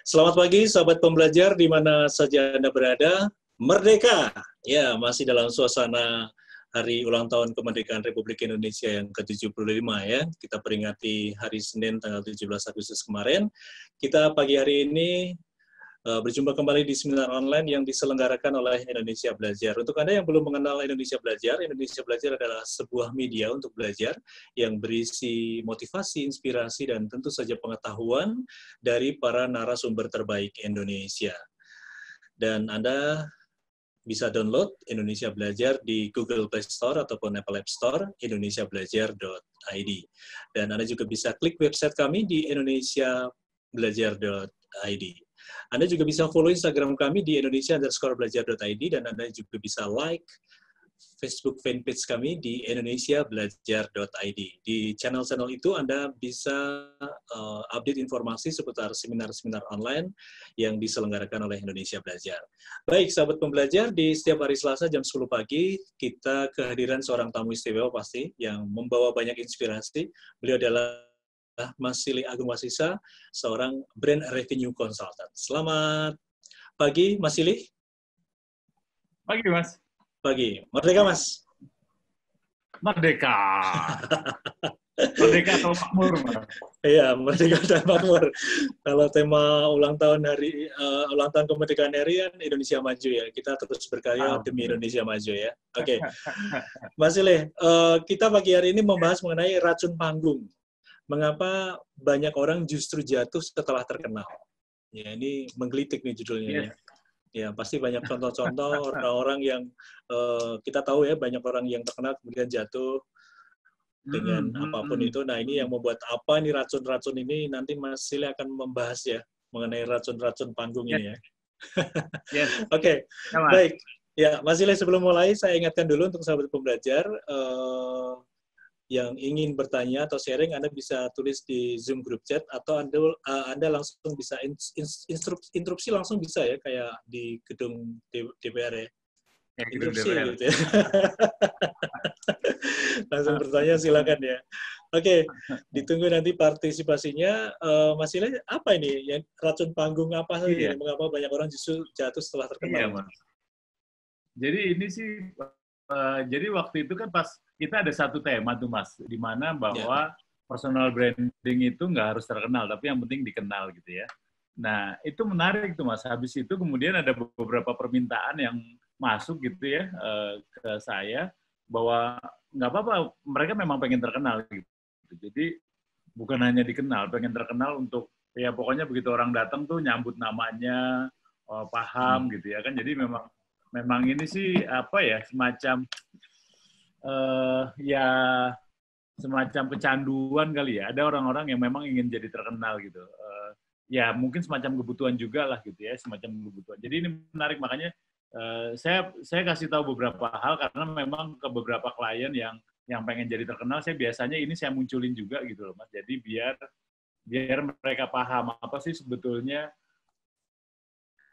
Selamat pagi, sahabat pembelajar, di mana saja Anda berada. Merdeka! Ya, masih dalam suasana hari ulang tahun kemerdekaan Republik Indonesia yang ke-75 ya. Kita peringati hari Senin tanggal 17 Agustus kemarin. Kita pagi hari ini berjumpa kembali di seminar online yang diselenggarakan oleh Indonesia Belajar. Untuk Anda yang belum mengenal Indonesia Belajar adalah sebuah media untuk belajar yang berisi motivasi, inspirasi, dan tentu saja pengetahuan dari para narasumber terbaik Indonesia. Dan Anda bisa download Indonesia Belajar di Google Play Store ataupun Apple App Store, indonesiabelajar.id. Dan Anda juga bisa klik website kami di indonesiabelajar.id. Anda juga bisa follow Instagram kami di indonesia_belajar.id, dan Anda juga bisa like Facebook fanpage kami di indonesiabelajar.id. Di channel-channel itu Anda bisa update informasi seputar seminar-seminar online yang diselenggarakan oleh Indonesia Belajar. Baik, sahabat pembelajar, di setiap hari Selasa jam 10 pagi, kita kehadiran seorang tamu istimewa pasti, yang membawa banyak inspirasi. Beliau adalah Mas Silih Agung Wasisa, seorang brand revenue consultant. Selamat pagi, Mas Silih. Pagi, Mas. Pagi. Merdeka, Mas? Merdeka. Merdeka atau makmur, Mas? Iya, merdeka dan makmur. Kalau tema ulang tahun kemerdekaan RI kan Indonesia Maju ya. Kita terus berkarya demi Indonesia Maju ya. Oke. Mas Silih, kita pagi hari ini membahas mengenai racun panggung. Mengapa banyak orang justru jatuh setelah terkenal? Ya, ini menggelitik nih judulnya. Yes. Ya, pasti banyak contoh-contoh orang-orang yang kita tahu ya, banyak orang yang terkenal kemudian jatuh dengan apapun itu. Nah, ini yang membuat apa nih racun-racun ini, nanti Mas Silih akan membahas ya, mengenai racun-racun panggung ini ya. Yes. Oke, baik. Ya, Mas Silih, sebelum mulai, saya ingatkan dulu untuk sahabat pembelajar, yang ingin bertanya atau sharing, Anda bisa tulis di Zoom group chat, atau Anda langsung bisa interupsi langsung bisa ya, kayak di gedung DPR ya. Interupsi gitu ya. Langsung bertanya silakan ya. Oke, ditunggu nanti partisipasinya. Mas Silih, apa ini? Yang racun panggung apa saja ini? Mengapa banyak orang justru jatuh setelah terkenal? Iya, Mas. Jadi ini sih, jadi waktu itu kan pas kita ada satu tema tuh, Mas, di mana bahwa personal branding itu nggak harus terkenal, tapi yang penting dikenal gitu ya. Nah, itu menarik tuh, Mas. Habis itu kemudian ada beberapa permintaan yang masuk gitu ya ke saya, bahwa nggak apa-apa, mereka memang pengen terkenal gitu. Jadi bukan hanya dikenal, pengen terkenal untuk, ya pokoknya begitu orang datang tuh nyambut namanya, paham gitu ya kan. Jadi memang ini sih apa ya, semacam ya semacam kecanduan kali ya. Ada orang-orang yang memang ingin jadi terkenal gitu. Ya mungkin semacam kebutuhan juga lah gitu ya, semacam kebutuhan. Jadi ini menarik, makanya saya kasih tahu beberapa hal karena memang ke beberapa klien yang pengen jadi terkenal, saya biasanya ini saya munculin juga gitu loh, Mas. Jadi biar mereka paham apa sih sebetulnya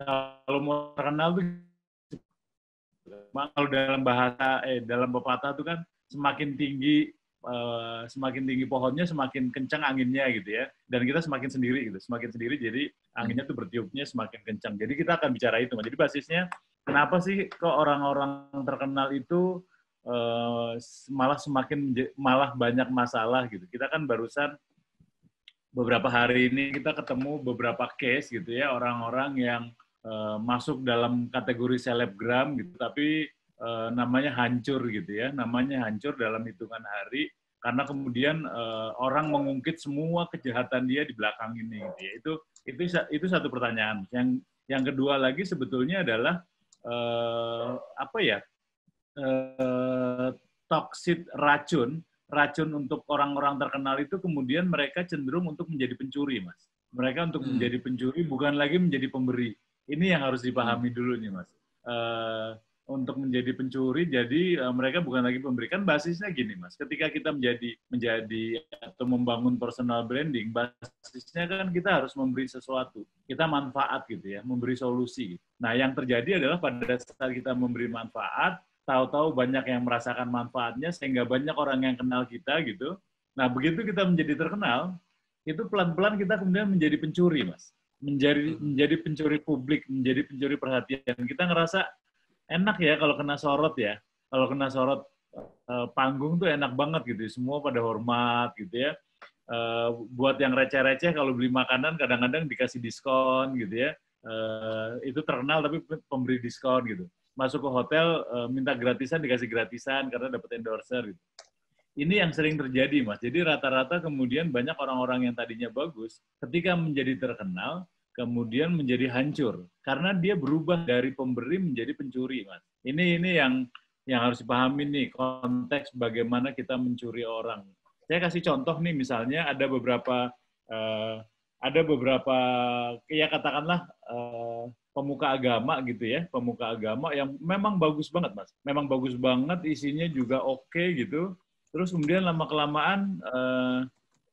kalau mau terkenal tuh. Kalau dalam bahasa dalam pepatah itu kan semakin tinggi pohonnya semakin kencang anginnya gitu ya, dan kita semakin sendiri jadi anginnya tuh bertiupnya semakin kencang. Jadi kita akan bicara itu. Jadi basisnya kenapa sih kok orang-orang terkenal itu malah banyak masalah gitu. Kita kan barusan beberapa hari ini kita ketemu beberapa case gitu ya, orang-orang yang masuk dalam kategori selebgram gitu, tapi namanya hancur gitu ya, namanya hancur dalam hitungan hari karena kemudian orang mengungkit semua kejahatan dia di belakang ini gitu ya. Itu satu pertanyaan. Yang kedua lagi sebetulnya adalah toxic racun untuk orang-orang terkenal itu kemudian mereka cenderung untuk menjadi pencuri, Mas. Mereka untuk menjadi pencuri, bukan lagi menjadi pemberi. Ini yang harus dipahami dulu nih, Mas. Untuk menjadi pencuri, jadi mereka bukan lagi pemberi. Kan basisnya gini, Mas. Ketika kita menjadi atau membangun personal branding, basisnya kan kita harus memberi sesuatu. Kita manfaat gitu ya, memberi solusi. Nah, yang terjadi adalah pada saat kita memberi manfaat, tahu-tahu banyak yang merasakan manfaatnya, sehingga banyak orang yang kenal kita gitu. Nah, begitu kita menjadi terkenal, itu pelan-pelan kita kemudian menjadi pencuri, Mas. menjadi pencuri publik, menjadi pencuri perhatian. Kita ngerasa enak ya kalau kena sorot ya. Kalau kena sorot panggung tuh enak banget gitu. Semua pada hormat gitu ya. Buat yang receh-receh kalau beli makanan kadang-kadang dikasih diskon gitu ya. Itu terkenal tapi pemberi diskon gitu. Masuk ke hotel minta gratisan dikasih gratisan karena dapat endorser gitu. Ini yang sering terjadi, Mas. Jadi rata-rata kemudian banyak orang-orang yang tadinya bagus, ketika menjadi terkenal, kemudian menjadi hancur. Karena dia berubah dari pemberi menjadi pencuri, Mas. Ini yang harus dipahami nih, konteks bagaimana kita mencuri orang. Saya kasih contoh nih, misalnya ada beberapa ya katakanlah pemuka agama gitu ya, pemuka agama yang memang bagus banget, Mas. Memang bagus banget, isinya juga oke gitu. Terus kemudian lama-kelamaan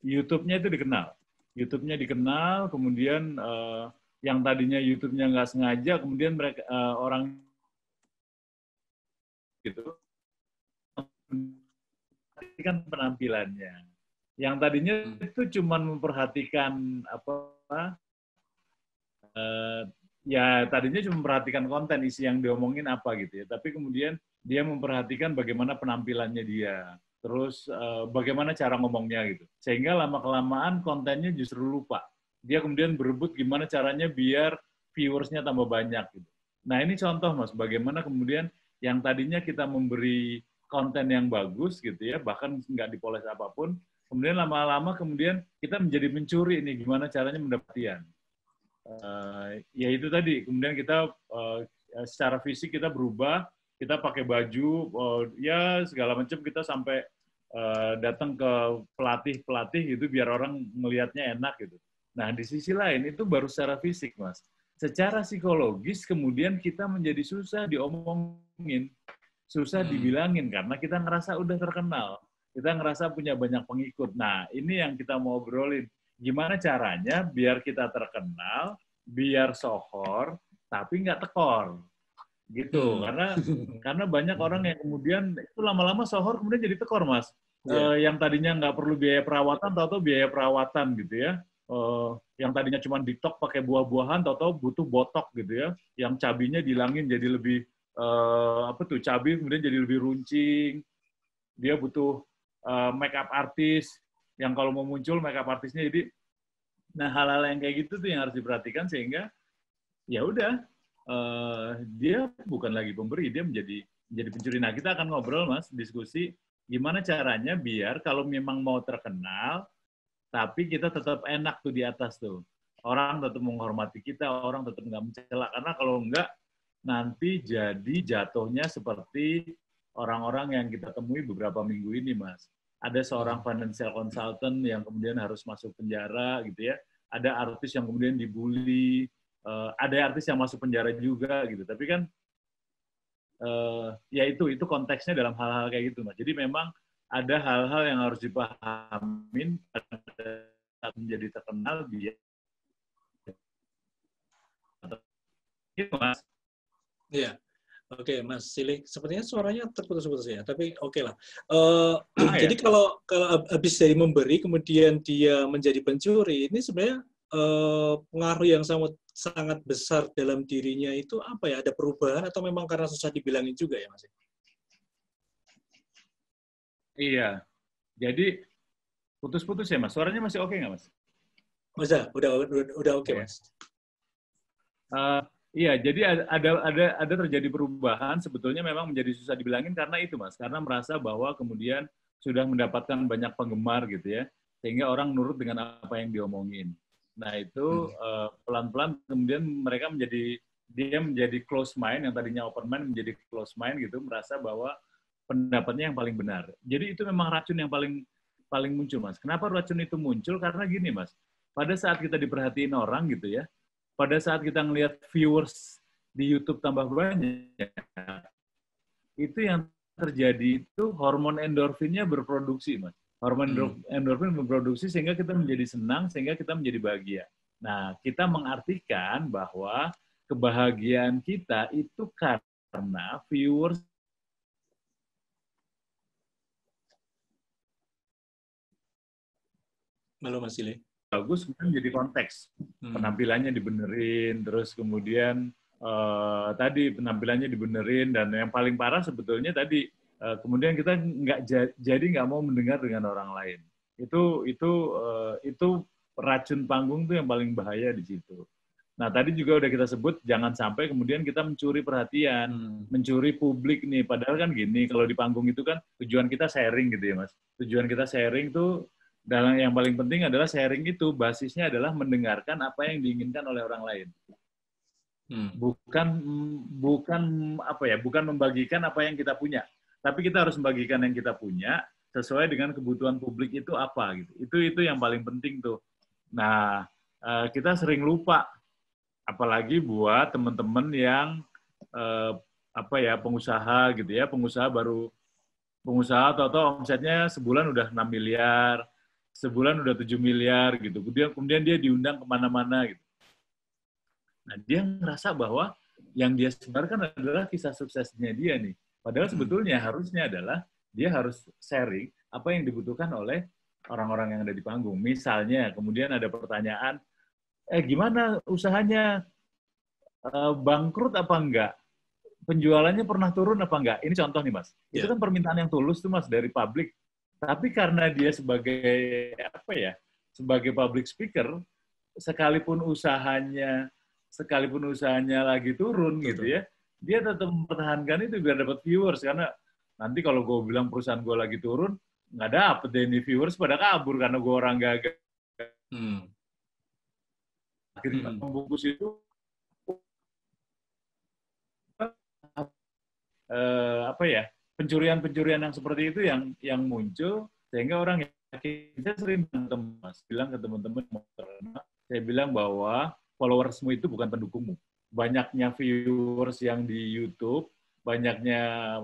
YouTube-nya itu dikenal. YouTube-nya dikenal, kemudian yang tadinya YouTube-nya nggak sengaja, kemudian mereka orang gitu memperhatikan penampilannya. Yang tadinya itu cuma memperhatikan ya tadinya cuma memperhatikan konten isi yang diomongin apa gitu ya. Tapi kemudian dia memperhatikan bagaimana penampilannya dia. Terus bagaimana cara ngomongnya gitu. Sehingga lama-kelamaan kontennya justru lupa. Dia kemudian berebut gimana caranya biar viewersnya tambah banyak gitu. Nah ini contoh Mas, bagaimana kemudian yang tadinya kita memberi konten yang bagus gitu ya, bahkan nggak dipoles apapun, kemudian lama-lama kemudian kita menjadi mencuri ini gimana caranya mendapatkan. Ya itu tadi, kemudian kita secara fisik kita berubah, kita pakai baju, ya segala macam kita sampai datang ke pelatih gitu biar orang melihatnya enak gitu. Nah di sisi lain itu baru secara fisik Mas. Secara psikologis kemudian kita menjadi susah diomongin, susah dibilangin karena kita ngerasa udah terkenal, kita ngerasa punya banyak pengikut. Nah ini yang kita mau obrolin. Gimana caranya biar kita terkenal, biar sohor, tapi nggak tekor, gitu. Karena banyak orang yang kemudian itu lama-lama sohor kemudian jadi tekor, Mas. Yang tadinya nggak perlu biaya perawatan, tahu-tahu biaya perawatan gitu ya. Yang tadinya cuma ditok pakai buah-buahan, tahu-tahu butuh botok gitu ya. Yang cabinya dihilangin jadi lebih cabai kemudian jadi lebih runcing. Dia butuh make up artist yang kalau mau muncul make up artisnya jadi. Nah hal-hal yang kayak gitu tuh yang harus diperhatikan sehingga ya udah dia bukan lagi pemberi, dia menjadi pencuri. Nah kita akan ngobrol Mas, diskusi gimana caranya biar kalau memang mau terkenal tapi kita tetap enak tuh di atas tuh. Orang tetap menghormati kita, orang tetap nggak mencela. Karena kalau enggak, nanti jadi jatuhnya seperti orang-orang yang kita temui beberapa minggu ini, Mas. Ada seorang financial consultant yang kemudian harus masuk penjara, gitu ya. Ada artis yang kemudian dibully, ada artis yang masuk penjara juga, gitu. Tapi kan, ya itu konteksnya dalam hal-hal kayak gitu, Mas. Jadi memang ada hal-hal yang harus dipahamin pada saat menjadi terkenal dia. Mas. Iya, oke Mas Silih. Sepertinya suaranya terputus-putus ya, tapi oke lah. Jadi Ya. kalau habis dari memberi kemudian dia menjadi pencuri, ini sebenarnya pengaruh yang sangat besar dalam dirinya itu apa ya? Ada perubahan atau memang karena susah dibilangin juga ya Mas? Iya. Jadi putus-putus ya Mas. Suaranya masih oke nggak Mas? Udah oke Mas. Iya, jadi ada terjadi perubahan sebetulnya memang menjadi susah dibilangin karena itu Mas, karena merasa bahwa kemudian sudah mendapatkan banyak penggemar gitu ya, sehingga orang nurut dengan apa yang diomongin. Nah itu pelan-pelan kemudian mereka menjadi close mind, yang tadinya open mind menjadi close mind gitu, merasa bahwa pendapatnya yang paling benar. Jadi itu memang racun yang paling muncul Mas. Kenapa racun itu muncul? Karena gini Mas, pada saat kita diperhatiin orang gitu ya, pada saat kita ngelihat viewers di YouTube tambah banyak, itu yang terjadi itu hormon endorfinnya berproduksi, Mas. Hormon endorfin berproduksi sehingga kita menjadi senang, sehingga kita menjadi bahagia. Nah, kita mengartikan bahwa kebahagiaan kita itu karena viewers. Halo Mas Silih. bagus, kemudian jadi konteks. Penampilannya dibenerin, terus kemudian tadi penampilannya dibenerin, dan yang paling parah sebetulnya tadi kemudian kita jadi nggak mau mendengar dengan orang lain. Itu racun panggung tuh yang paling bahaya di situ. Nah, tadi juga udah kita sebut, jangan sampai kemudian kita mencuri perhatian, mencuri publik nih. Padahal kan gini, kalau di panggung itu kan tujuan kita sharing gitu ya, Mas. Tujuan kita sharing tuh, dalam yang paling penting adalah sharing itu, basisnya adalah mendengarkan apa yang diinginkan oleh orang lain. Bukan membagikan apa yang kita punya. Tapi kita harus membagikan yang kita punya, sesuai dengan kebutuhan publik itu apa gitu. Itu yang paling penting tuh. Nah, kita sering lupa, apalagi buat teman-teman yang pengusaha gitu ya, pengusaha atau omsetnya sebulan udah 6 miliar, sebulan udah 7 miliar gitu. Kemudian dia diundang kemana-mana gitu. Nah, dia ngerasa bahwa yang dia sebarkan adalah kisah suksesnya dia nih. Padahal sebetulnya harusnya adalah dia harus sharing apa yang dibutuhkan oleh orang-orang yang ada di panggung. Misalnya, kemudian ada pertanyaan, gimana usahanya, bangkrut apa enggak? Penjualannya pernah turun apa enggak? Ini contoh nih, Mas. Itu kan permintaan yang tulus tuh, Mas, dari publik. Tapi karena dia sebagai sebagai public speaker, sekalipun usahanya lagi turun gitu ya, dia tetap mempertahankan itu biar dapat viewers, karena nanti kalau gue bilang perusahaan gue lagi turun, nggak dapet deh ini viewers, pada kabur karena gue orang gagal. Akhirnya membungkus itu pencurian yang seperti itu yang muncul, sehingga orang yakin. Saya sering bilang ke teman-teman, saya bilang bahwa followersmu itu bukan pendukungmu. Banyaknya viewers yang di YouTube, banyaknya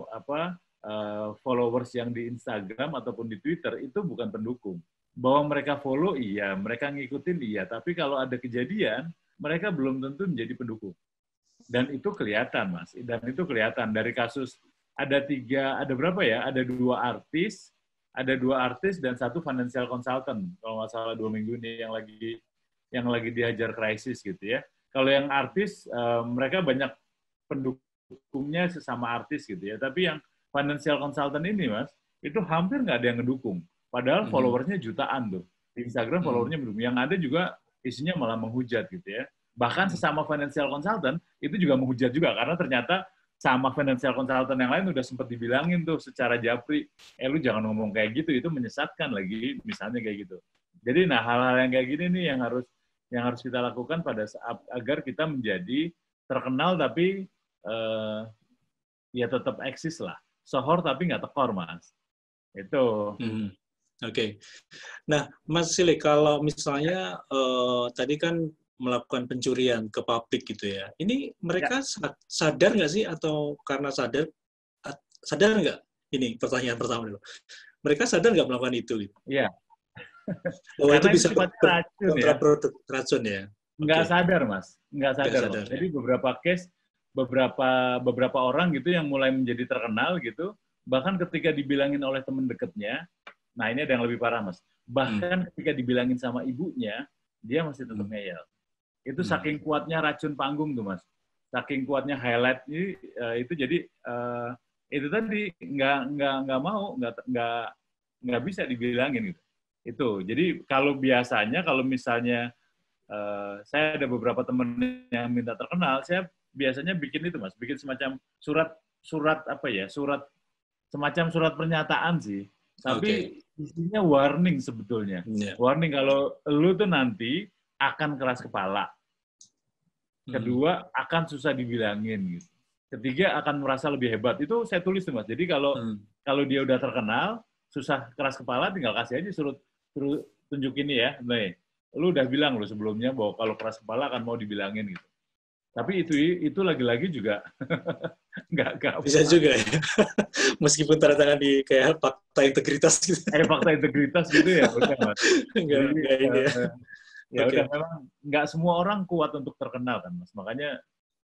followers yang di Instagram ataupun di Twitter itu bukan pendukung. Bahwa mereka follow, iya, mereka ngikutin, iya, tapi kalau ada kejadian, mereka belum tentu menjadi pendukung. Dan itu kelihatan, Mas. Dan itu kelihatan dari kasus, ada berapa ya? Ada dua artis dan satu financial consultant, kalau nggak salah 2 minggu ini yang lagi dihajar krisis gitu ya. Kalau yang artis, mereka banyak pendukungnya sesama artis gitu ya. Tapi yang financial consultant ini, Mas, itu hampir nggak ada yang ngedukung. Padahal followersnya jutaan tuh. Di Instagram followersnya mendukung. Yang ada juga isinya malah menghujat gitu ya. Bahkan sesama financial consultant itu juga menghujat juga, karena ternyata sama financial consultant yang lain udah sempat dibilangin tuh secara japri, lu jangan ngomong kayak gitu, itu menyesatkan lagi, misalnya kayak gitu. Jadi hal-hal yang kayak gini nih yang harus kita lakukan pada saat agar kita menjadi terkenal tapi ya tetap eksis lah. Sohor tapi nggak tekor, Mas. Itu. Oke. Nah, Mas Sili, kalau misalnya tadi kan melakukan pencurian ke publik gitu ya, ini mereka sadar nggak sih, atau karena sadar nggak? Ini pertanyaan pertama dulu. Mereka sadar nggak melakukan itu? Iya. Bahwa itu bisa kontraproduktif, racun ya? Nggak sadar, Mas. Nggak sadar. Mas. Jadi beberapa case, beberapa orang gitu yang mulai menjadi terkenal gitu, bahkan ketika dibilangin oleh teman dekatnya, nah ini ada yang lebih parah, Mas. Bahkan ketika dibilangin sama ibunya, dia masih tetap ngeyel. Itu saking kuatnya racun panggung tuh, Mas. Saking kuatnya highlight ini, itu jadi itu tadi nggak bisa dibilangin gitu. Itu. Jadi kalau misalnya saya ada beberapa teman yang minta terkenal, saya biasanya bikin itu, Mas, bikin semacam surat semacam surat pernyataan sih. Tapi isinya warning sebetulnya. Warning kalau lu tuh nanti akan keras kepala. Kedua, akan susah dibilangin gitu. Ketiga, akan merasa lebih hebat. Itu saya tulis tuh, Mas. Jadi kalau dia udah terkenal, susah keras kepala, tinggal kasih aja suruh tunjukin nih ya. Nih, lu udah bilang lu sebelumnya bahwa kalau keras kepala akan mau dibilangin gitu. Tapi itu lagi-lagi juga nggak bisa juga ya. Meskipun tanda tangan di kayak fakta integritas gitu. Fakta integritas gitu ya, bukan, Mas. Nggak ini ya. Ya udah, memang nggak semua orang kuat untuk terkenal kan, Mas. Makanya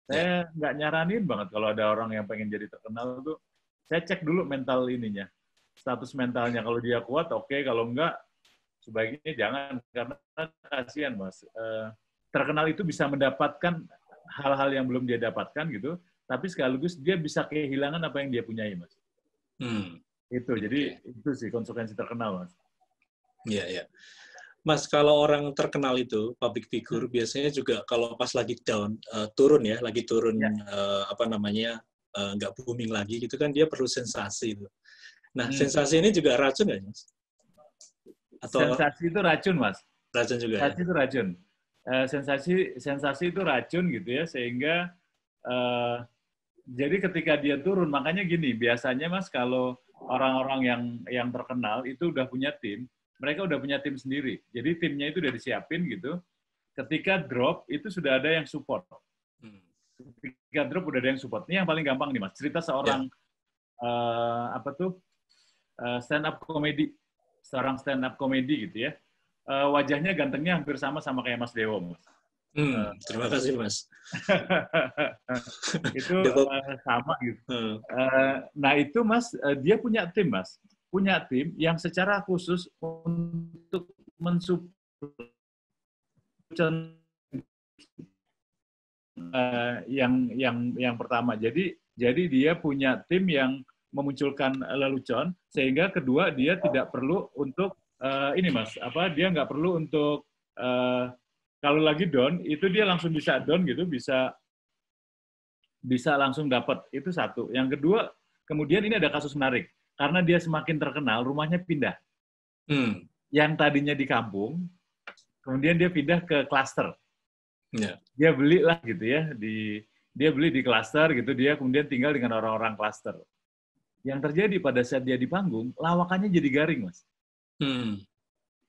saya nggak nyaranin banget kalau ada orang yang pengen jadi terkenal tuh, saya cek dulu mental ininya, status mentalnya. Kalau dia kuat, oke. Kalau enggak, sebaiknya jangan, karena kasihan Mas. Terkenal itu bisa mendapatkan hal-hal yang belum dia dapatkan gitu, tapi sekaligus dia bisa kehilangan apa yang dia punyai Mas. Itu, jadi itu sih konsekuensi terkenal Mas. Iya, iya. Mas, kalau orang terkenal itu, public figure, biasanya juga kalau pas lagi down, turun ya, lagi turun, apa namanya, nggak booming lagi gitu kan, dia perlu sensasi itu. Nah, sensasi ini juga racun nggak, Mas? Atau sensasi itu racun, Mas. Racun juga sensasi ya? itu racun. Sensasi itu racun gitu ya, sehingga jadi ketika dia turun, makanya gini, biasanya Mas, kalau orang-orang yang terkenal itu udah punya tim, mereka udah punya tim sendiri. Jadi timnya itu udah disiapin gitu. Ketika drop itu sudah ada yang support. Ketika drop udah ada yang support. Ini yang paling gampang nih Mas. Cerita seorang stand up comedy, seorang stand up comedy gitu ya. Wajahnya gantengnya hampir sama kayak Mas Dewo, Mas. Terima kasih Mas. Itu sama gitu. Nah itu Mas, dia punya tim Mas. Punya tim yang secara khusus untuk mensupport yang pertama. Jadi dia punya tim yang memunculkan lelucon, sehingga kedua dia tidak perlu untuk ini Mas, dia nggak perlu untuk kalau lagi down itu dia langsung bisa down gitu, bisa langsung dapat. Itu satu. Yang kedua, kemudian ini ada kasus menarik. Karena dia semakin terkenal, rumahnya pindah. Yang tadinya di kampung, kemudian dia pindah ke klaster. Dia beli lah gitu ya, dia beli di klaster gitu, dia kemudian tinggal dengan orang-orang klaster. Yang terjadi pada saat dia di panggung, lawakannya jadi garing, Mas.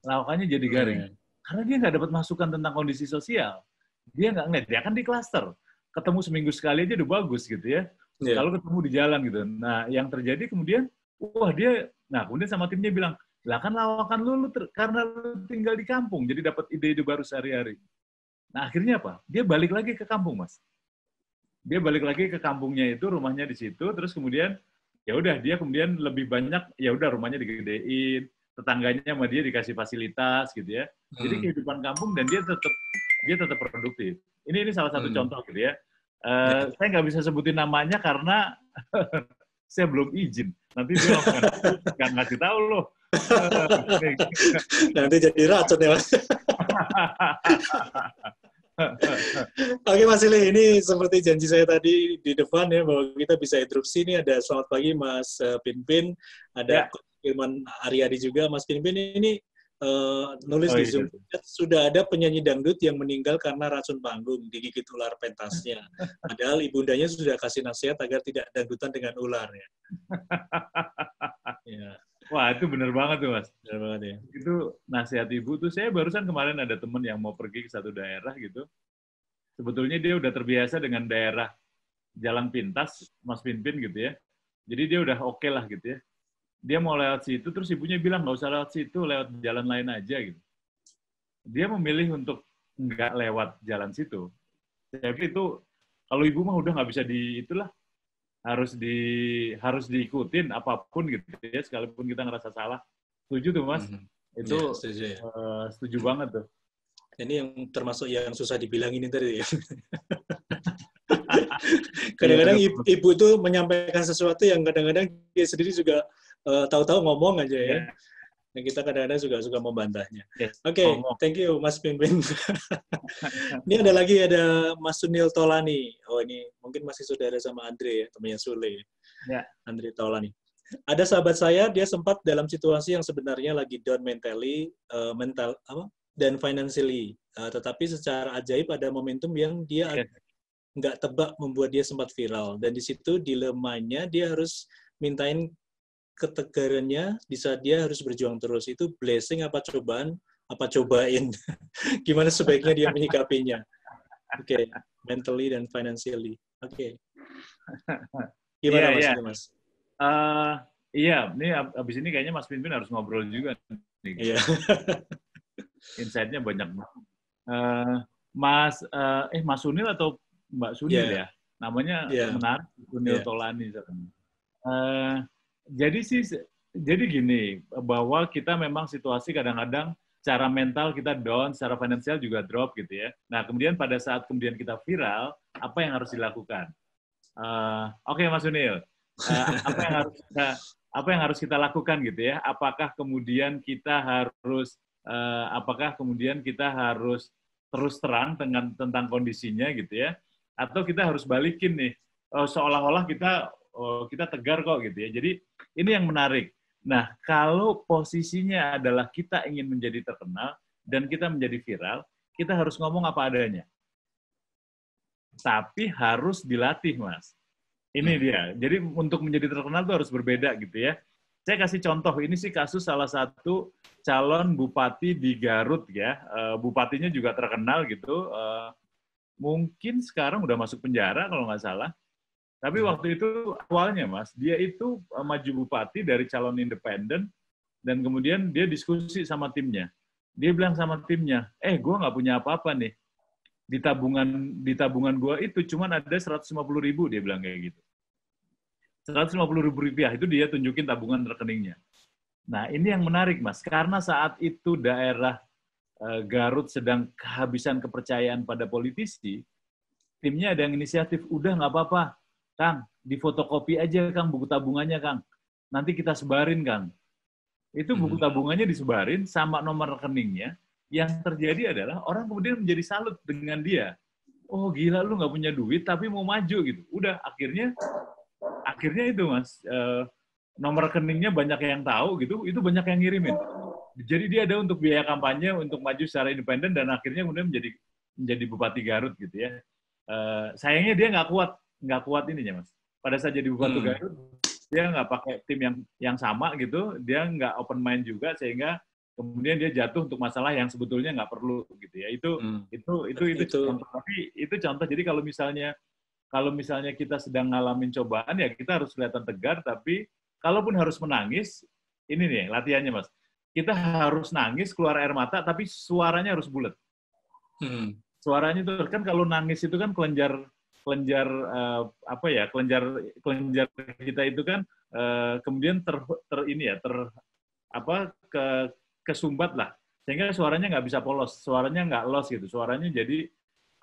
Lawakannya jadi garing. Karena dia nggak dapat masukan tentang kondisi sosial. Dia nggak ngeliat, dia kan di klaster. Ketemu seminggu sekali aja udah bagus gitu ya. Kalau ketemu di jalan gitu. Nah, yang terjadi kemudian, kemudian sama timnya bilang, lah kan lawakan lu karena lu tinggal di kampung, jadi dapat ide-ide baru sehari-hari. Nah, akhirnya apa? Dia balik lagi ke kampung, Mas. Dia balik lagi ke kampungnya itu, rumahnya di situ, terus kemudian ya udah dia kemudian lebih banyak, ya udah rumahnya digedein, tetangganya sama dia dikasih fasilitas gitu ya. Jadi kehidupan kampung dan dia tetap produktif. Ini salah satu contoh gitu ya. Saya nggak bisa sebutin namanya karena saya belum izin. Nanti dia nggak ngasih tahu loh. Nanti jadi racun ya Mas. Oke Mas Ili, ini seperti janji saya tadi di depan ya, bahwa kita bisa interupsi. Ini ada selamat pagi Mas Pinpin, ada Irman Aryadi juga. Mas Pinpin ini nulis di Zoom, sudah ada penyanyi dangdut yang meninggal karena racun panggung, digigit ular pentasnya. Padahal ibundanya sudah kasih nasihat agar tidak dangdutan dengan ular. Ya. Wah, itu benar banget tuh, Mas. Benar banget ya. Itu nasihat ibu tuh. Saya barusan kemarin ada teman yang mau pergi ke satu daerah gitu. Sebetulnya dia udah terbiasa dengan daerah jalan pintas, Mas Pinpin gitu ya. Jadi dia udah oke lah gitu ya. Dia mau lewat situ, terus ibunya bilang, nggak usah lewat situ, lewat jalan lain aja gitu. Dia memilih untuk nggak lewat jalan situ. Tapi itu, kalau ibu mah udah nggak bisa harus diikutin apapun gitu ya, sekalipun kita ngerasa salah. Setuju tuh Mas? Itu ya, setuju banget tuh. Ini yang termasuk yang susah dibilangin tadi ya. Kadang-kadang ibu itu menyampaikan sesuatu yang kadang-kadang dia sendiri juga tahu-tahu ngomong aja ya. Dan kita kadang-kadang juga suka membantahnya. Oke, thank you Mas Pinpin. Ini ada Mas Sunil Tolani. Oh ini mungkin masih saudara sama Andre ya, temannya Sule. Ya. Andre Tolani. Ada sahabat saya, dia sempat dalam situasi yang sebenarnya lagi down dan financially. Tetapi secara ajaib ada momentum yang dia nggak tebak membuat dia sempat viral. Dan di situ dilemanya dia harus mintain ketegarannya di saat dia harus berjuang terus. Itu blessing apa cobaan? Apa cobain? Gimana sebaiknya dia menyikapinya? Oke, mentally dan financially. Oke. Gimana Mas? Mas? Iya, ini abis ini kayaknya Mas Pinpin harus ngobrol juga. Iya. Insight-nya banyak banget. Mas Sunil atau Mbak Sunil ya? Namanya menarik, Sunil Tolani. Jadi gini, bahwa kita memang situasi kadang-kadang secara mental kita down, secara finansial juga drop gitu ya. Nah, kemudian pada saat kemudian kita viral, apa yang harus dilakukan? Oke, Mas Sunil, apa yang harus kita lakukan gitu ya? Apakah kemudian kita harus terus terang tentang kondisinya gitu ya? Atau kita harus balikin nih, seolah-olah kita tegar kok gitu ya. Jadi ini yang menarik. Nah, kalau posisinya adalah kita ingin menjadi terkenal dan kita menjadi viral, kita harus ngomong apa adanya. Tapi harus dilatih, Mas. Ini dia. Jadi untuk menjadi terkenal itu harus berbeda gitu ya. Saya kasih contoh, ini sih kasus salah satu calon bupati di Garut ya. Bupatinya juga terkenal gitu. Mungkin sekarang udah masuk penjara kalau nggak salah. Tapi waktu itu awalnya, Mas, dia itu maju bupati dari calon independen, dan kemudian dia diskusi sama timnya. Dia bilang sama timnya, gue nggak punya apa-apa nih. Di tabungan gue itu cuma ada 150.000, dia bilang kayak gitu. 150.000 rupiah, itu dia tunjukin tabungan rekeningnya. Nah, ini yang menarik, Mas. Karena saat itu daerah Garut sedang kehabisan kepercayaan pada politisi, timnya ada yang inisiatif, udah nggak apa-apa, Kang, difotokopi aja, Kang, buku tabungannya, Kang. Nanti kita sebarin, Kang. Itu buku tabungannya disebarin sama nomor rekeningnya. Yang terjadi adalah orang kemudian menjadi salut dengan dia. Oh, gila, lu nggak punya duit, tapi mau maju gitu. Udah, akhirnya itu, Mas. Nomor rekeningnya banyak yang tahu gitu, itu banyak yang ngirimin. Jadi dia ada untuk biaya kampanye, untuk maju secara independen, dan akhirnya kemudian menjadi Bupati Garut gitu ya. Sayangnya dia nggak kuat ininya, Mas. Pada saat jadi Bupati Garut, dia nggak pakai tim yang sama gitu, dia nggak open mind juga, sehingga kemudian dia jatuh untuk masalah yang sebetulnya nggak perlu gitu ya. Itu contoh. Tapi itu contoh. Jadi kalau misalnya kita sedang ngalamin cobaan, ya kita harus kelihatan tegar, tapi kalaupun harus menangis, ini nih latihannya, Mas. Kita harus nangis, keluar air mata, tapi suaranya harus bulat. Suaranya itu kan, kalau nangis itu kan kelenjar kita itu kan kemudian kesumbat lah, sehingga suaranya nggak bisa polos, suaranya nggak los gitu, suaranya jadi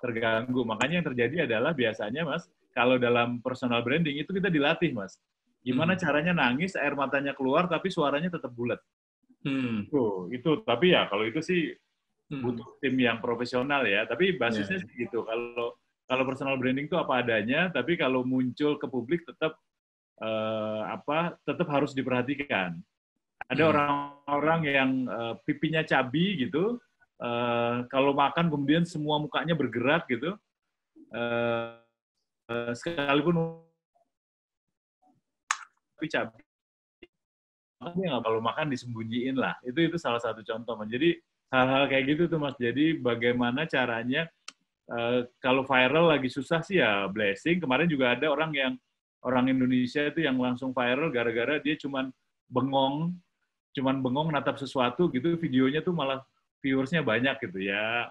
terganggu. Makanya yang terjadi adalah biasanya, Mas, kalau dalam personal branding itu kita dilatih, Mas, gimana caranya nangis, air matanya keluar, tapi suaranya tetap bulat. Itu tapi ya kalau itu sih butuh tim yang profesional ya, tapi basisnya gitu. Kalau personal branding itu apa adanya, tapi kalau muncul ke publik tetap harus diperhatikan. Ada orang-orang yang pipinya cabi gitu, kalau makan kemudian semua mukanya bergerak gitu, sekalipun cabi, makanya kalau makan disembunyiin lah. Itu salah satu contoh, Mas. Jadi hal-hal kayak gitu tuh, Mas. Jadi bagaimana caranya, kalau viral lagi susah sih ya blessing. Kemarin juga ada orang Indonesia itu yang langsung viral gara-gara dia cuman bengong natap sesuatu gitu, videonya tuh malah viewersnya banyak gitu ya.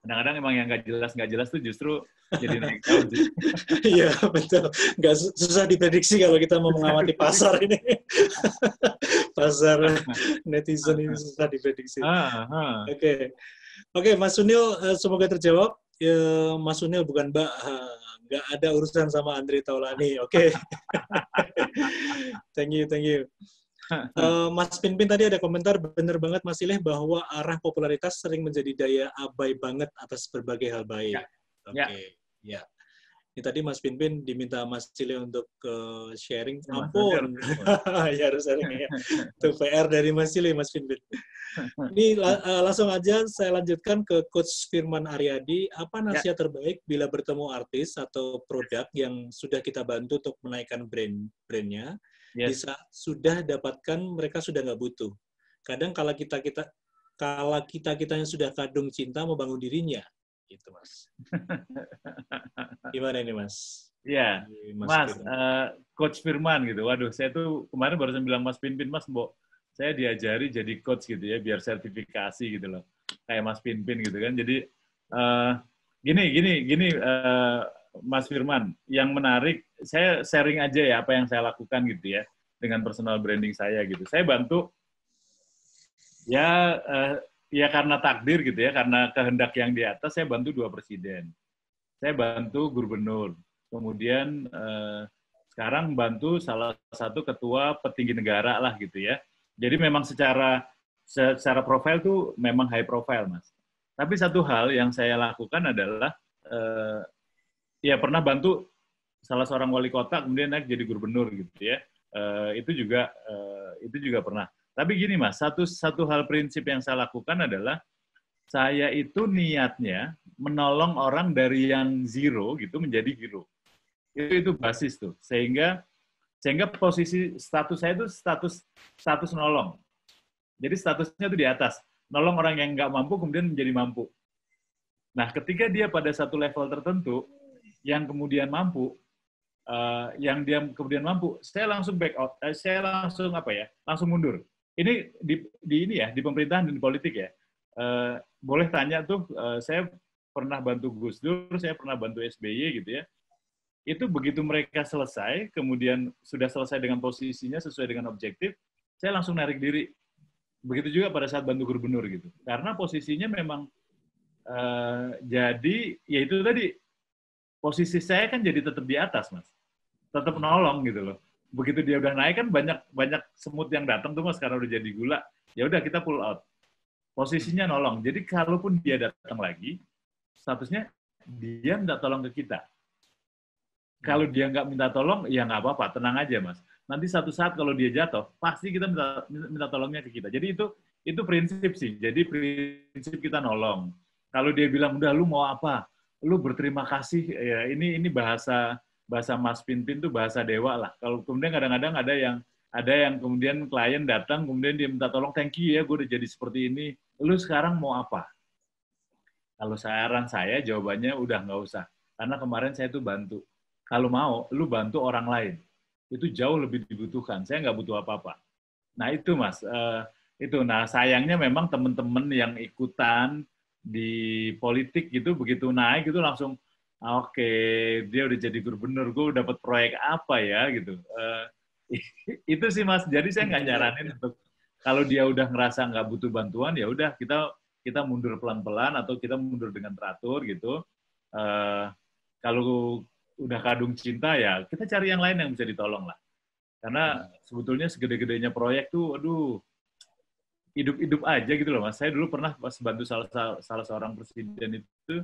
Kadang-kadang emang yang nggak jelas tuh justru jadi naik daun. Iya, betul. Nggak susah diprediksi kalau kita mau mengamati pasar ini. Pasar netizen ini susah diprediksi. Oke, Mas Sunil, semoga terjawab. Mas Sunil bukan Mbak, nggak ada urusan sama Andre Taulani. Oke. Thank you. Mas Pinpin tadi ada komentar, benar banget Mas Ileh, bahwa arah popularitas sering menjadi daya abai banget atas berbagai hal baik. Oke. Ya. Ini tadi Mas Pinpin diminta Mas Ileh untuk sharing. Ampun. Ya harus sharing ya. Itu PR dari Mas Ileh, Mas Pinpin. Ini langsung aja saya lanjutkan ke Coach Firman Aryadi. Apa nasihat terbaik bila bertemu artis atau produk yang sudah kita bantu untuk menaikkan brandnya? Di saat sudah dapatkan, mereka sudah nggak butuh. Kadang kalau kita yang sudah kadung cinta membangun dirinya, gitu, Mas. Gimana ini, Mas? Iya, Mas, Coach Firman gitu. Waduh, saya tuh kemarin barusan bilang Mas Pinpin, Mas, Mbok, saya diajari jadi coach gitu ya, biar sertifikasi gitu loh, kayak Mas Pinpin gitu kan. Jadi gini, Mas Firman, yang menarik, saya sharing aja ya apa yang saya lakukan gitu ya, dengan personal branding saya gitu. Saya bantu Ya, ya karena takdir gitu ya, karena kehendak yang di atas, saya bantu 2 presiden. Saya bantu gubernur. Kemudian sekarang bantu salah satu ketua petinggi negara lah gitu ya. Jadi memang secara profil tuh memang high profile, Mas. Tapi satu hal yang saya lakukan adalah ya pernah bantu salah seorang wali kota kemudian naik jadi gubernur gitu ya. Itu juga pernah. Tapi gini Mas, satu hal prinsip yang saya lakukan adalah saya itu niatnya menolong orang dari yang zero gitu menjadi hero. Itu basis tuh. Sehingga posisi status saya itu status nolong. Jadi statusnya itu di atas. Nolong orang yang nggak mampu kemudian menjadi mampu. Nah, ketika dia pada satu level tertentu yang kemudian mampu, saya langsung back out, saya langsung langsung mundur. Ini di pemerintahan dan di politik ya. Boleh tanya tuh, saya pernah bantu Gus Dur, saya pernah bantu SBY gitu ya. Itu begitu mereka selesai, kemudian sudah selesai dengan posisinya sesuai dengan objektif, saya langsung narik diri. Begitu juga pada saat bantu gubernur gitu. Karena posisinya memang jadi ya itu tadi, posisi saya kan jadi tetap di atas, Mas. Tetap nolong gitu loh. Begitu dia udah naik kan banyak semut yang datang tuh Mas karena udah jadi gula. Ya udah kita pull out. Posisinya nolong. Jadi kalaupun dia datang lagi, statusnya dia minta tolong ke kita. Kalau dia nggak minta tolong, ya nggak apa-apa, tenang aja Mas. Nanti satu saat kalau dia jatuh, pasti kita minta tolongnya ke kita. Jadi itu prinsip sih. Jadi prinsip kita nolong. Kalau dia bilang udah lu mau apa? Lu berterima kasih. Ya ini bahasa Mas Pinpin tuh bahasa dewa lah. Kalau kemudian kadang-kadang ada yang kemudian klien datang, kemudian dia minta tolong, thank you ya, gue udah jadi seperti ini. Lu sekarang mau apa? Kalau saran saya, jawabannya udah nggak usah. Karena kemarin saya tuh bantu. Kalau mau, lu bantu orang lain. Itu jauh lebih dibutuhkan. Saya nggak butuh apa-apa. Nah itu Mas, itu. Nah sayangnya memang teman-teman yang ikutan di politik gitu, begitu naik itu langsung, oke, dia udah jadi gubernur, gue dapat proyek apa ya gitu. Itu sih Mas. Jadi saya nggak nyaranin untuk kalau dia udah ngerasa nggak butuh bantuan, ya udah kita mundur pelan-pelan atau kita mundur dengan teratur gitu. Kalau udah kadung cinta ya kita cari yang lain yang bisa ditolong lah. Karena sebetulnya segede-gedenya proyek tuh, aduh, hidup-hidup aja gitu loh Mas. Saya dulu pernah pas bantu salah seorang presiden itu,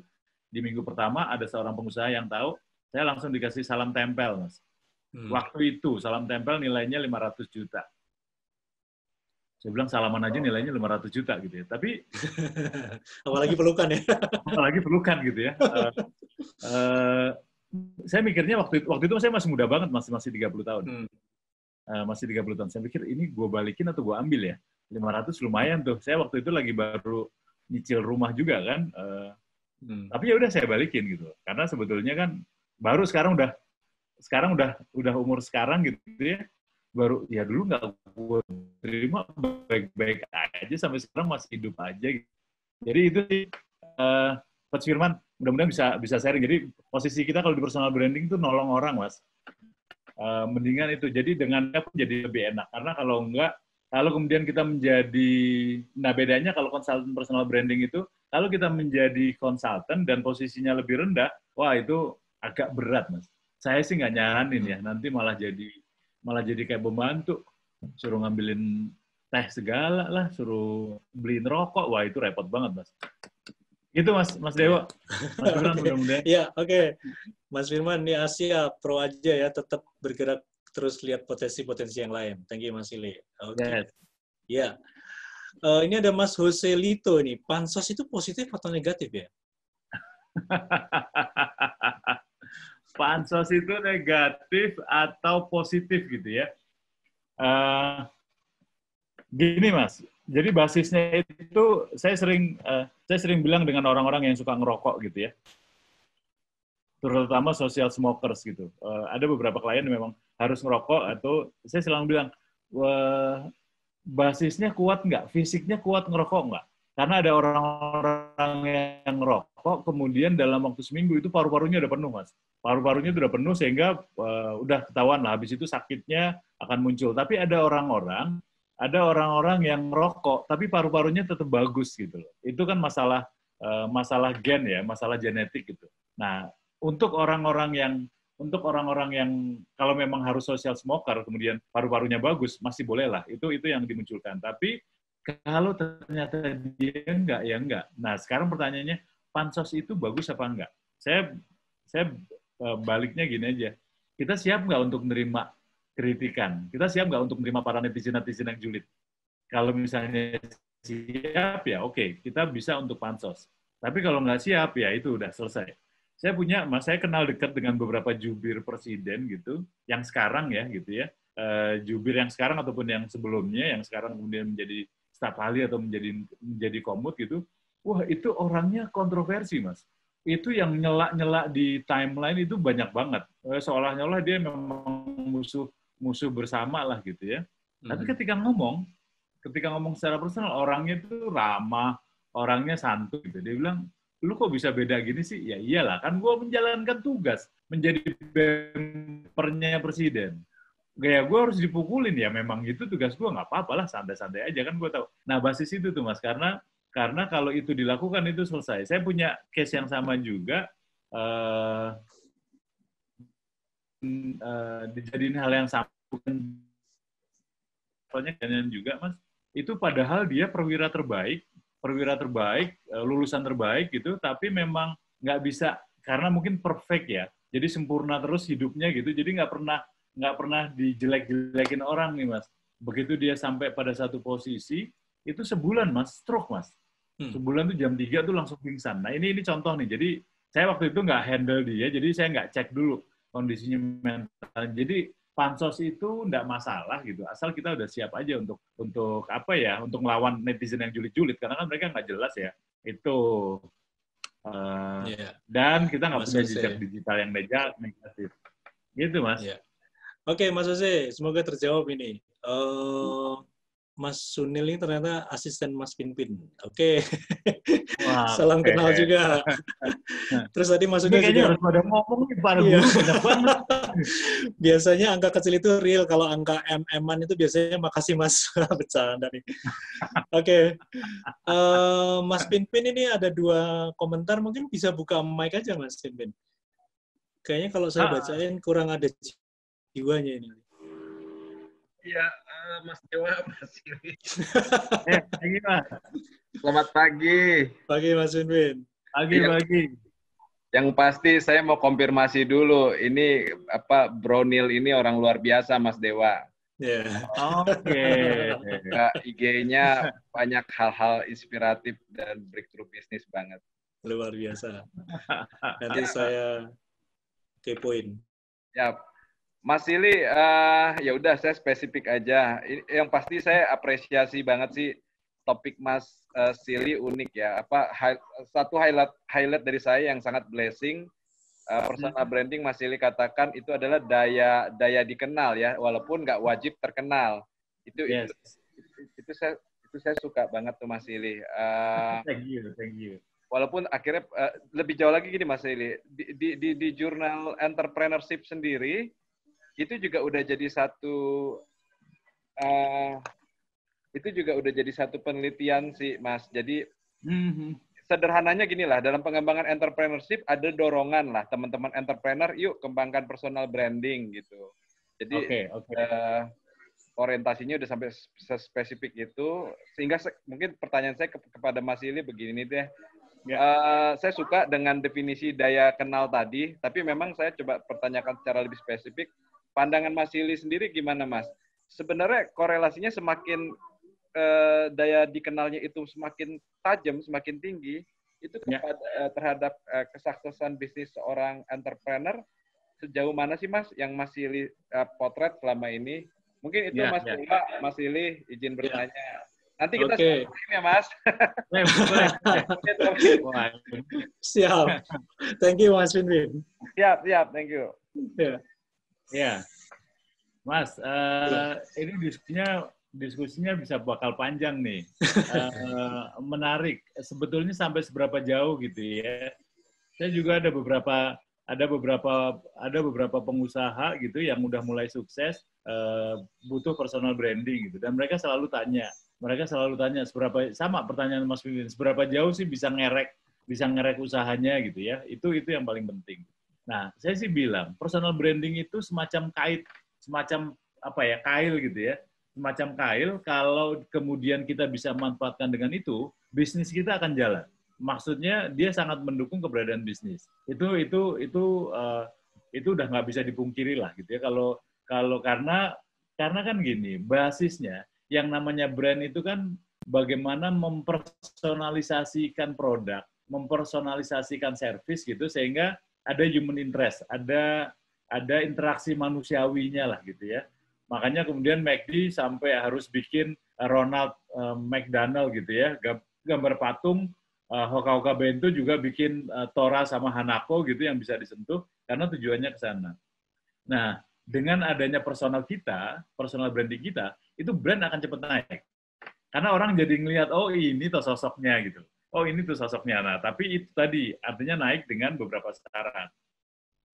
di minggu pertama ada seorang pengusaha yang tahu, saya langsung dikasih salam tempel Mas. Waktu itu salam tempel nilainya 500 juta. Saya bilang salaman aja nilainya 500 juta gitu ya. Tapi apalagi pelukan ya. Apalagi pelukan gitu ya. Saya mikirnya waktu itu saya masih muda banget, masih 30 tahun. Masih 30 tahun. Saya pikir ini gue balikin atau gue ambil ya. 500 lumayan tuh. Saya waktu itu lagi baru nyicil rumah juga kan. Tapi ya udah saya balikin gitu. Karena sebetulnya kan baru sekarang udah umur sekarang gitu ya. Baru ya dulu nggak gue terima, baik-baik aja sampai sekarang masih hidup aja gitu. Jadi itu sih Coach Firman, mudah-mudahan bisa sharing. Jadi posisi kita kalau di personal branding itu nolong orang Mas. Mendingan itu, jadi dengannya pun jadi lebih enak. Karena kalau kemudian kita menjadi, nah bedanya kalau konsultan personal branding itu, kalau kita menjadi konsultan dan posisinya lebih rendah, wah itu agak berat Mas. Saya sih nggak nyaranin ya, nanti malah jadi kayak pembantu, suruh ngambilin teh segala lah, suruh beliin rokok, wah itu repot banget Mas. Itu Mas Dewo. Mas Firman mudah-mudahan. Ya, oke. Mas Firman, ini Asia pro aja ya, tetap bergerak terus lihat potensi-potensi yang lain. Thank you Mas Ili. Oke. Yes. Ya. Ini ada Mas Jose Lito nih. Pansos itu positif atau negatif ya? Pansos itu negatif atau positif gitu ya. Gini Mas, jadi basisnya itu saya sering bilang dengan orang-orang yang suka ngerokok gitu ya, terutama social smokers gitu. Ada beberapa klien yang memang harus ngerokok, atau saya selalu bilang, basisnya kuat nggak, fisiknya kuat ngerokok nggak? Karena ada orang-orang yang ngerokok, kemudian dalam waktu seminggu itu paru-parunya udah penuh Mas. Paru-parunya udah penuh sehingga udah ketahuan lah, habis itu sakitnya akan muncul. Tapi ada orang-orang ada orang-orang yang rokok tapi paru-parunya tetap bagus gitu loh. Itu kan masalah gen ya, masalah genetik gitu. Nah, untuk orang-orang yang kalau memang harus social smoker kemudian paru-parunya bagus, masih boleh lah. Itu yang dimunculkan. Tapi kalau ternyata dia enggak, ya enggak. Nah, sekarang pertanyaannya, pansos itu bagus apa enggak? Saya baliknya gini aja. Kita siap nggak untuk menerima kritikan? Kita siap nggak untuk menerima para netizen-netizen yang julid? Kalau misalnya siap, ya oke, kita bisa untuk pansos. Tapi kalau nggak siap, ya itu udah selesai. Saya kenal dekat dengan beberapa jubir presiden gitu, yang sekarang ya gitu ya, jubir yang sekarang ataupun yang sebelumnya, yang sekarang kemudian menjadi staf ahli atau menjadi komut gitu. Wah, itu orangnya kontroversi, Mas. Itu yang nyela-nyela di timeline itu banyak banget. Seolah-olah dia memang musuh bersama lah gitu ya. Tapi ketika ngomong secara personal, orangnya itu ramah, orangnya santuy gitu. Dia bilang, lu kok bisa beda gini sih? Ya iyalah, kan gue menjalankan tugas menjadi bempernya presiden. Gaya gue harus dipukulin, ya memang itu tugas gue, nggak apa-apa lah, santai-santai aja kan gue tahu. Nah, basis itu tuh Mas, karena kalau itu dilakukan itu selesai. Saya punya case yang sama juga, dijadiin hal yang sama, soalnya juga Mas, itu padahal dia perwira terbaik, lulusan terbaik gitu, tapi memang nggak bisa, karena mungkin perfect ya, jadi sempurna terus hidupnya gitu, jadi nggak pernah dijelek-jelekin orang nih Mas. Begitu dia sampai pada satu posisi, itu sebulan Mas, stroke Mas. Sebulan tuh jam 3 tuh langsung pingsan. Nah ini contoh nih, jadi saya waktu itu nggak handle dia, jadi saya nggak cek dulu kondisinya mental. Jadi pansos itu nggak masalah gitu, asal kita udah siap aja untuk apa ya, untuk melawan netizen yang julid-julid, karena kan mereka nggak jelas ya itu, dan kita nggak punya jejak digital yang negatif, gitu Mas. Oke, Mas Jose, semoga terjawab ini. Mas Sunil ini ternyata asisten Mas Pinpin. Oke. Salam kenal juga. Terus tadi Mas Sunil juga harus pada ngomong nih, para guru banyak banget. Biasanya angka kecil itu real, kalau angka MM-an itu biasanya makasih Mas. Bercanda nih. Oke. Mas Pinpin ini ada 2 komentar, mungkin bisa buka mic aja Mas Pinpin. Kayaknya kalau saya bacain kurang ada jiwanya ini. Iya, Mas Dewa, Mas Siri. Pagi, Mas. Selamat pagi. Pagi, Mas Pinpin. Pagi. Yang pasti saya mau konfirmasi dulu. Ini Bronil ini orang luar biasa, Mas Dewa. Oke. IG-nya banyak hal-hal inspiratif dan breakthrough bisnis banget. Luar biasa. Nanti saya kepoin. Ya. Mas Sili, ya udah saya spesifik aja. Yang pasti saya apresiasi banget sih topik Mas Sili unik ya. Satu highlight dari saya yang sangat blessing, personal branding Mas Sili katakan itu adalah daya dikenal ya, walaupun nggak wajib terkenal. Itu saya suka banget tuh Mas Sili. Thank you. Walaupun akhirnya lebih jauh lagi gini Mas Sili, di jurnal entrepreneurship sendiri itu juga udah jadi satu penelitian sih Mas. Jadi sederhananya gini lah, dalam pengembangan entrepreneurship ada dorongan lah teman-teman entrepreneur, yuk kembangkan personal branding gitu. Jadi orientasinya udah sampai spesifik itu, sehingga mungkin pertanyaan saya kepada Mas Ili begini deh. Saya suka dengan definisi daya kenal tadi, tapi memang saya coba pertanyakan secara lebih spesifik. Pandangan Mas Ili sendiri gimana, Mas? Sebenarnya korelasinya semakin daya dikenalnya itu semakin tajam, semakin tinggi, itu terhadap kesuksesan bisnis seorang entrepreneur, sejauh mana sih, Mas, yang Mas Ili potret selama ini? Mungkin itu, Mas Ili izin bertanya. Nanti kita sharing ya, Mas. Siap. Thank you, Mas Pinpin. Siap. Thank you. Ya, Mas, ini diskusinya bisa bakal panjang nih, menarik. Sebetulnya sampai seberapa jauh gitu ya? Saya juga ada beberapa pengusaha gitu yang udah mulai sukses, butuh personal branding gitu. Dan mereka selalu tanya seberapa pertanyaan Mas Pipin, seberapa jauh sih bisa ngerek usahanya gitu ya. Itu yang paling penting. Nah, saya sih bilang personal branding itu semacam kail gitu ya. Semacam kail, kalau kemudian kita bisa manfaatkan dengan itu, bisnis kita akan jalan. Maksudnya dia sangat mendukung keberadaan bisnis. Itu udah nggak bisa dipungkiri lah gitu ya. Kalau karena kan gini, basisnya yang namanya brand itu kan bagaimana mempersonalisasikan produk, mempersonalisasikan service gitu, sehingga ada human interest, ada interaksi manusiawinya lah gitu ya. Makanya kemudian McD sampai harus bikin Ronald McDonald gitu ya, gambar patung. Hoka-Hoka Bento juga bikin Tora sama Hanako gitu yang bisa disentuh, karena tujuannya ke sana. Nah, dengan adanya personal branding kita, itu brand akan cepat naik. Karena orang jadi ngelihat, oh ini tuh sosoknya gitu. Oh ini tuh sosoknya. Nah, tapi itu tadi, artinya naik dengan beberapa syarat.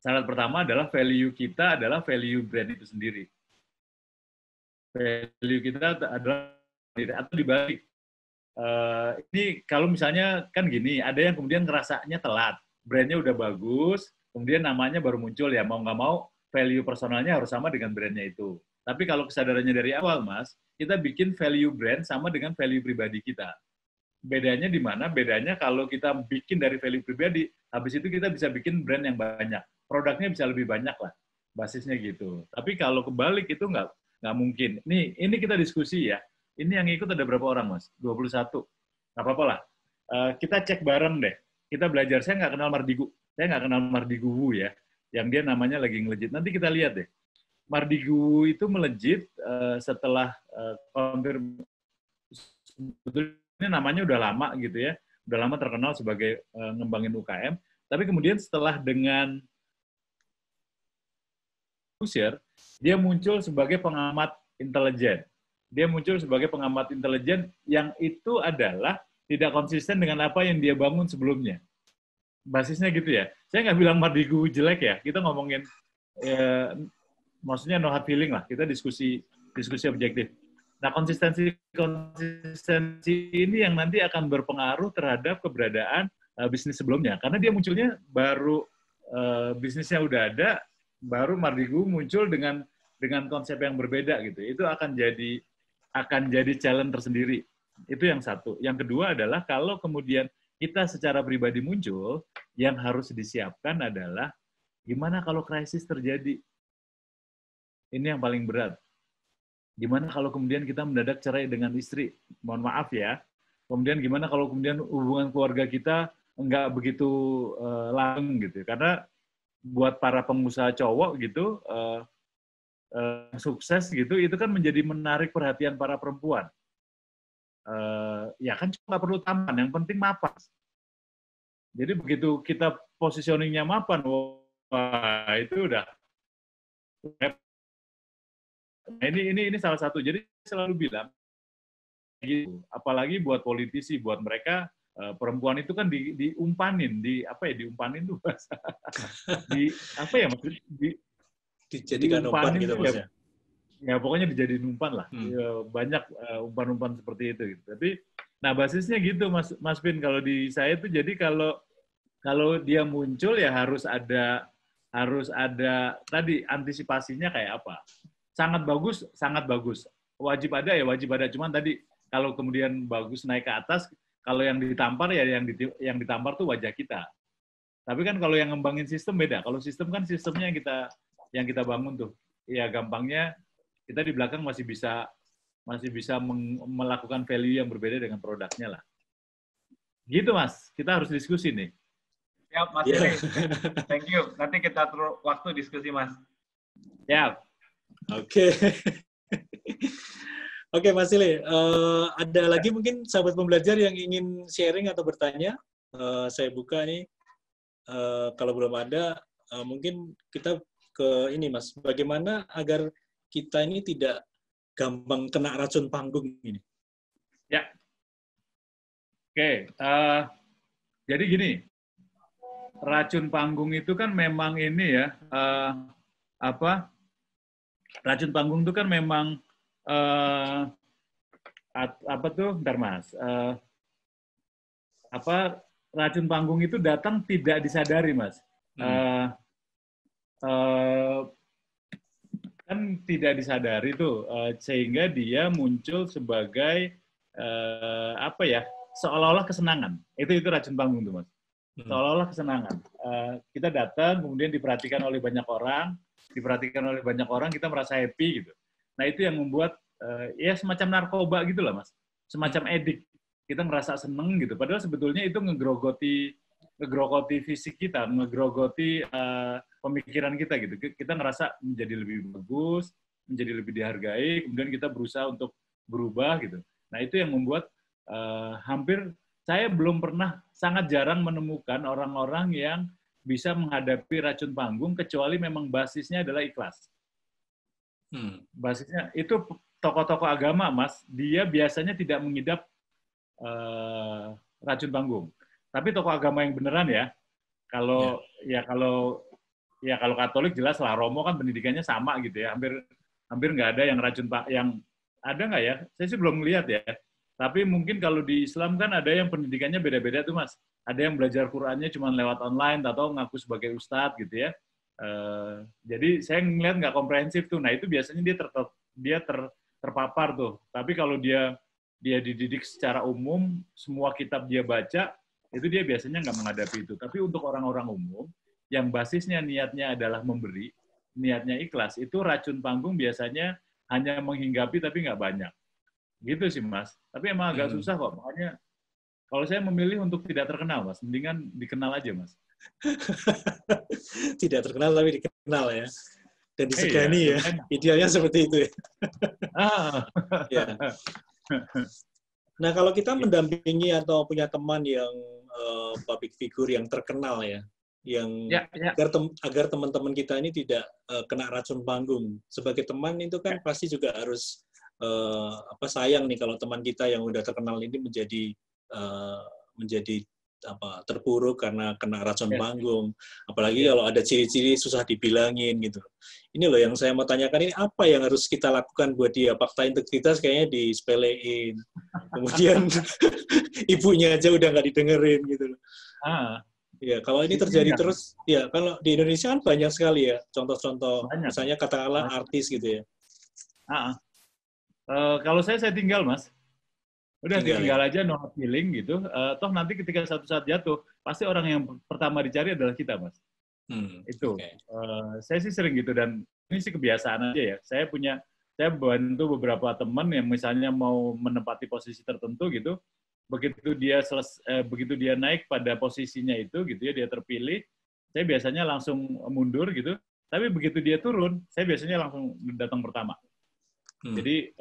Syarat pertama adalah value kita adalah value brand itu sendiri. Value kita adalah, atau dibalik. Ini kalau misalnya kan gini, ada yang kemudian ngerasanya telat. Brandnya udah bagus, kemudian namanya baru muncul ya, mau nggak mau value personalnya harus sama dengan brandnya itu. Tapi kalau kesadarannya dari awal, Mas, kita bikin value brand sama dengan value pribadi kita. Bedanya di mana? Bedanya kalau kita bikin dari value pribadi, habis itu kita bisa bikin brand yang banyak. Produknya bisa lebih banyak lah, basisnya gitu. Tapi kalau kebalik itu nggak mungkin. Ini kita diskusi ya. Ini yang ikut ada berapa orang, Mas? 21. Nggak apa-apa lah. Kita cek bareng deh. Kita belajar. Saya nggak kenal Mardigu. Saya nggak kenal Mardigu Wu ya. Yang dia namanya lagi ngelejit. Nanti kita lihat deh. Mardigu itu melejit setelah sebetulnya namanya udah lama gitu ya. Udah lama terkenal sebagai ngembangin UKM. Tapi kemudian setelah dengan Usier, dia muncul sebagai pengamat intelijen. Dia muncul sebagai pengamat intelijen yang itu adalah tidak konsisten dengan apa yang dia bangun sebelumnya. Basisnya gitu ya. Saya nggak bilang Mardigu jelek ya. Kita ngomongin, maksudnya no hard feeling lah. Kita diskusi objektif. Nah, konsistensi ini yang nanti akan berpengaruh terhadap keberadaan bisnis sebelumnya. Karena dia munculnya baru, bisnisnya udah ada, baru Mardigu muncul dengan konsep yang berbeda gitu. Itu akan jadi challenge tersendiri. Itu yang satu. Yang kedua adalah kalau kemudian kita secara pribadi muncul, yang harus disiapkan adalah gimana kalau krisis terjadi. Ini yang paling berat. Gimana kalau kemudian kita mendadak cerai dengan istri? Mohon maaf ya. Kemudian gimana kalau kemudian hubungan keluarga kita nggak begitu langgeng gitu. Karena buat para pengusaha cowok gitu, sukses gitu, itu kan menjadi menarik perhatian para perempuan. Ya kan nggak perlu tampan, yang penting mapan. Jadi begitu kita positioningnya mapan, wah itu udah. Nah, ini salah satu. Jadi selalu bilang, gitu. Apalagi buat politisi, buat mereka perempuan itu kan diumpanin, diumpanin tuh bahasa. Dijadikan umpan gitu maksudnya. Ya pokoknya dijadiin umpan lah. Ya, banyak umpan-umpan seperti itu gitu. Tapi nah basisnya gitu Mas Pin, kalau di saya tuh jadi kalau dia muncul ya harus ada tadi antisipasinya kayak apa. Sangat bagus. Wajib ada. Cuman tadi kalau kemudian bagus naik ke atas, kalau yang ditampar ya yang ditampar tuh wajah kita. Tapi kan kalau yang ngembangin sistem beda. Kalau sistem kan sistemnya yang kita bangun tuh. Ya gampangnya kita di belakang masih bisa melakukan value yang berbeda dengan produknya lah. Gitu Mas, kita harus diskusi nih. Siap Mas Ili. Thank you. Nanti kita atur waktu diskusi Mas. Siap. Oke. Oke Mas Ili, ada lagi mungkin sahabat pembelajar yang ingin sharing atau bertanya? Saya buka nih. Kalau belum ada, mungkin kita ke ini Mas, bagaimana agar kita ini tidak gampang kena racun panggung ini? Ya. Oke. Jadi gini, racun panggung itu kan memang ini ya, racun panggung itu kan memang apa tuh, bentar Mas, racun panggung itu datang tidak disadari, Mas. Kan tidak disadari tuh, sehingga dia muncul sebagai seolah-olah kesenangan. Itu racun panggung tuh, Mas. Seolah-olah kesenangan. Kita datang, kemudian diperhatikan oleh banyak orang, kita merasa happy gitu. Nah itu yang membuat ya semacam narkoba gitu lah, Mas. Semacam edik. Kita ngerasa seneng gitu. Padahal sebetulnya itu ngegrogoti fisik kita, ngegrogoti pemikiran kita gitu. Kita ngerasa menjadi lebih bagus, menjadi lebih dihargai, kemudian kita berusaha untuk berubah gitu. Nah itu yang membuat saya belum pernah, sangat jarang menemukan orang-orang yang bisa menghadapi racun panggung kecuali memang basisnya adalah ikhlas. Basisnya itu tokoh-tokoh agama, Mas, dia biasanya tidak mengidap racun panggung. Tapi tokoh agama yang beneran ya, kalau Katolik jelas lah, Romo kan pendidikannya sama gitu ya, hampir nggak ada yang racun yang ada nggak ya? Saya sih belum melihat ya. Tapi mungkin kalau di Islam kan ada yang pendidikannya beda-beda tuh, Mas. Ada yang belajar Qur'annya cuma lewat online atau ngaku sebagai ustadz gitu ya. Jadi saya ngeliat nggak komprehensif tuh. Nah itu biasanya dia terpapar tuh. Tapi kalau dia dididik secara umum, semua kitab dia baca, itu dia biasanya nggak menghadapi itu. Tapi untuk orang-orang umum, yang basisnya niatnya adalah memberi, niatnya ikhlas, itu racun panggung biasanya hanya menghinggapi tapi nggak banyak. Gitu sih, Mas. Tapi emang agak susah kok. Makanya kalau saya memilih untuk tidak terkenal, Mas, mendingan dikenal aja, Mas. Tidak terkenal tapi dikenal ya. Dan disegani ya. Idealnya seperti itu ya. Ya. Nah, kalau kita mendampingi atau punya teman yang public figure yang terkenal ya, yang agar teman-teman kita ini tidak kena racun panggung. Sebagai teman itu kan pasti juga harus sayang nih kalau teman kita yang udah terkenal ini menjadi terpuruk karena kena racun panggung. Apalagi kalau ada ciri-ciri susah dibilangin gitu. Ini loh yang saya mau tanyakan, ini apa yang harus kita lakukan buat dia? Fakta integritas kayaknya disepelein. Kemudian ibunya aja udah nggak didengerin gitu loh. Ya, kalau ini terjadi terus, ya kalau di Indonesia kan banyak sekali ya contoh-contoh, misalnya katakanlah artis gitu ya. Kalau saya tinggal, Mas. Udah tinggal aja, no hard feeling gitu. Toh nanti ketika satu saat jatuh, pasti orang yang pertama dicari adalah kita, Mas. Itu. Saya sih sering gitu, dan ini sih kebiasaan aja ya. Saya bantu beberapa teman yang misalnya mau menempati posisi tertentu gitu. Begitu dia naik pada posisinya itu gitu ya, dia terpilih, saya biasanya langsung mundur gitu. Tapi begitu dia turun, saya biasanya langsung datang pertama. Jadi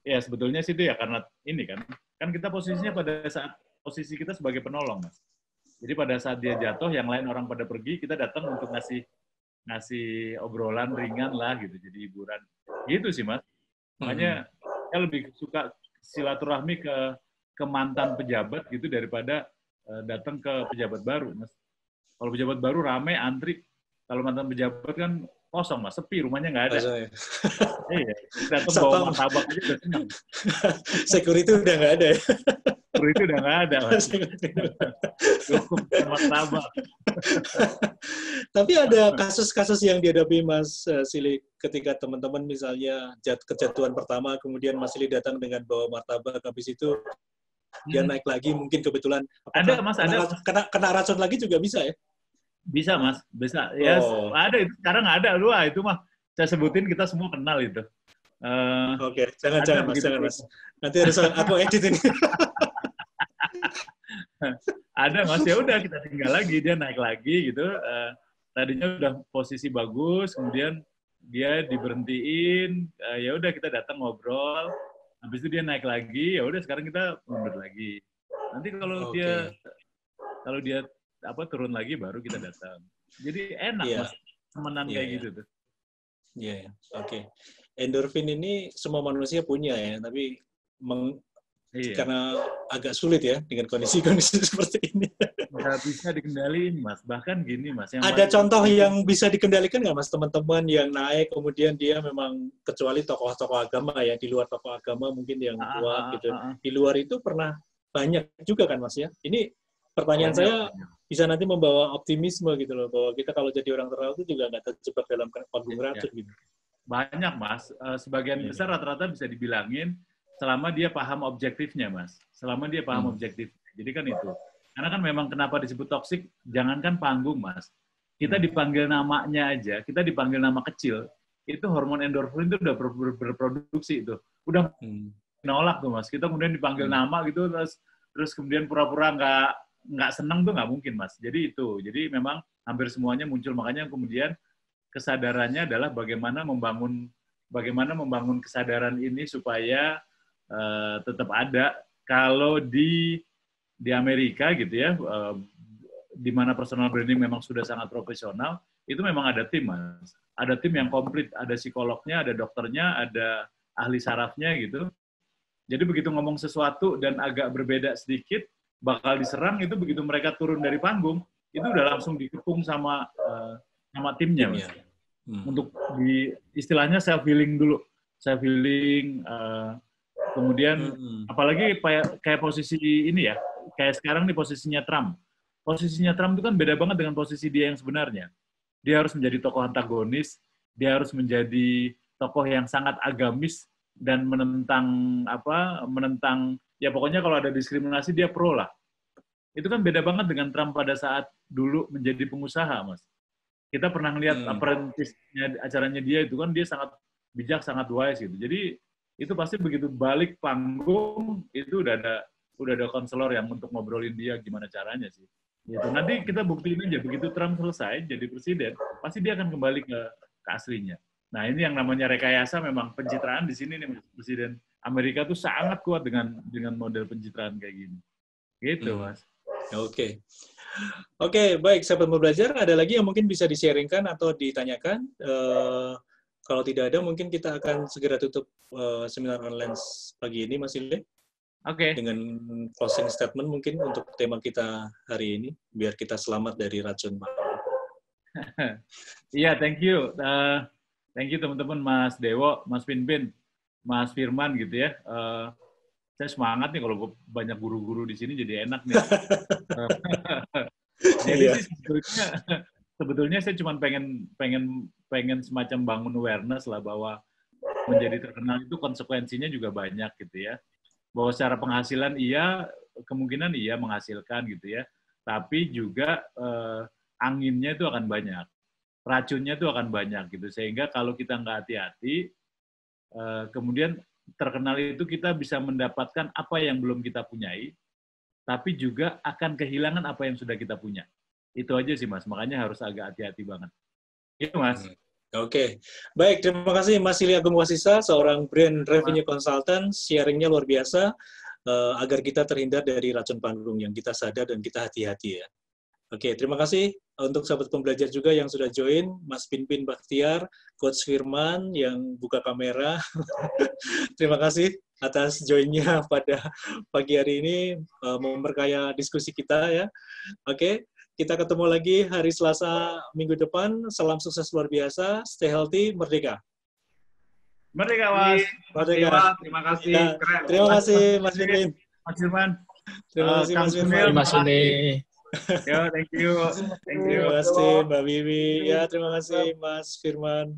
ya sebetulnya sih itu ya karena ini kan kita posisinya pada saat posisi kita sebagai penolong, Mas. Jadi pada saat dia jatuh, yang lain orang pada pergi, kita datang untuk ngasih obrolan ringan lah gitu, jadi hiburan. Gitu sih, Mas. Makanya saya lebih suka silaturahmi ke mantan pejabat gitu daripada datang ke pejabat baru, Mas. Kalau pejabat baru rame antri, kalau mantan pejabat kan kosong, Mas, sepi, rumahnya nggak ada. Iya, datang bawa martabak aja udah senang. Security udah nggak ada ya? Security udah nggak ada, Mas. Cukup martabak. Tapi ada kasus-kasus yang dihadapi Mas Sili ketika teman-teman misalnya kejatuhan pertama, kemudian Mas Sili datang dengan bawa martabak, habis itu dia naik lagi, mungkin kebetulan ada, Mas, kena racun lagi juga bisa ya? Bisa, Mas, bisa. Ya, ada itu. Sekarang ada, itu mah saya sebutin, kita semua kenal itu. Oke, jangan Mas. Nanti harus aku edit ini. Ada, Mas, ya udah kita tinggal lagi, dia naik lagi gitu. Tadinya udah posisi bagus, kemudian dia diberhentiin, ya udah kita datang ngobrol. Habis itu dia naik lagi, ya udah sekarang kita mundur lagi. Nanti kalau dia turun lagi baru kita datang. Jadi enak, Mas, temenan kayak gitu tuh. Iya, oke. Endorfin ini semua manusia punya ya, tapi karena agak sulit ya dengan kondisi-kondisi seperti ini. nggak bisa dikendaliin, Mas. Bahkan gini, Mas. Yang Ada contoh yang bisa dikendalikan nggak, Mas, teman-teman yang naik, kemudian dia memang, kecuali tokoh-tokoh agama ya, di luar tokoh agama mungkin yang kuat gitu. Di luar itu pernah banyak juga kan, Mas ya? Ini pertanyaan saya bisa nanti membawa optimisme gitu loh, bahwa kita kalau jadi orang terkenal itu juga nggak terjebak dalam panggung racun gitu. Banyak, Mas. Sebagian besar rata-rata bisa dibilangin selama dia paham objektifnya, Mas. Selama dia paham objektif. Jadi kan itu. Karena kan memang kenapa disebut toksik, jangankan panggung, Mas. Kita dipanggil namanya aja, kita dipanggil nama kecil, itu hormon endorfin itu udah berproduksi itu. Udah nolak tuh, Mas. Kita kemudian dipanggil nama gitu, terus kemudian pura-pura nggak senang tuh nggak mungkin, Mas. Jadi itu. Jadi memang hampir semuanya muncul. Makanya kemudian kesadarannya adalah bagaimana membangun kesadaran ini supaya tetap ada. Kalau di Amerika gitu ya, di mana personal branding memang sudah sangat profesional, itu memang ada tim, Mas. Ada tim yang komplit, ada psikolognya, ada dokternya, ada ahli sarafnya gitu. Jadi begitu ngomong sesuatu dan agak berbeda sedikit, bakal diserang, itu begitu mereka turun dari panggung, itu udah langsung dikepung sama timnya, Mas. Untuk istilahnya self healing dulu, self healing. Kemudian apalagi kayak posisi ini ya, kayak sekarang nih posisinya Trump. Posisinya Trump itu kan beda banget dengan posisi dia yang sebenarnya. Dia harus menjadi tokoh antagonis, dia harus menjadi tokoh yang sangat agamis dan menentang ya pokoknya kalau ada diskriminasi dia pro lah. Itu kan beda banget dengan Trump pada saat dulu menjadi pengusaha, Mas. Kita pernah ngelihat apprentice-nya, acaranya dia itu kan dia sangat bijak, sangat wise gitu. Jadi itu pasti begitu balik panggung itu udah ada konselor yang untuk ngobrolin dia gimana caranya sih. Gitu. Nanti kita buktiin aja begitu Trump selesai jadi presiden, pasti dia akan kembali ke aslinya. Nah, ini yang namanya rekayasa, memang pencitraan di sini nih, Presiden Amerika tuh sangat kuat dengan model pencitraan kayak gini. Gitu, Mas. Oke. Oke, baik, sahabat Mau Belajar, ada lagi yang mungkin bisa di-sharingkan atau ditanyakan? Kalau tidak ada, mungkin kita akan segera tutup seminar online pagi ini, Mas Ile. Oke. Dengan closing statement mungkin untuk tema kita hari ini, biar kita selamat dari racun malam. Iya, thank you. Thank you teman-teman, Mas Dewo, Mas Pinpin, Mas Firman gitu ya. Saya semangat nih kalau banyak guru-guru di sini jadi enak nih. Jadi sih sebetulnya saya cuma pengen semacam bangun awareness lah bahwa menjadi terkenal itu konsekuensinya juga banyak gitu ya. Bahwa secara penghasilan kemungkinan menghasilkan gitu ya. Tapi juga anginnya itu akan banyak. Racunnya itu akan banyak gitu. Sehingga kalau kita nggak hati-hati, kemudian terkenal itu kita bisa mendapatkan apa yang belum kita punyai, tapi juga akan kehilangan apa yang sudah kita punya. Itu aja sih, Mas. Makanya harus agak hati-hati banget. Itu, Mas. Oke. Baik, terima kasih Mas Ili Agung Wasisa, seorang brand revenue consultant. Sharing-nya luar biasa, agar kita terhindar dari racun panggung, yang kita sadar dan kita hati-hati ya. Oke, terima kasih untuk sahabat pembelajar juga yang sudah join, Mas Pinpin Bakhtiar, Coach Firman yang buka kamera. Terima kasih atas join-nya pada pagi hari ini, memperkaya diskusi kita ya. Oke, kita ketemu lagi hari Selasa minggu depan. Salam sukses luar biasa, stay healthy, merdeka. Merdeka, Mas. Merdeka. Terima kasih. Ya, terima kasih, Mas Pinpin. Mas Firman. Terima kasih, Mas Firman. Terima kasih. Yo, thank you. Terima kasih, Mbak Wiwi. Ya, terima kasih, Mas Firman.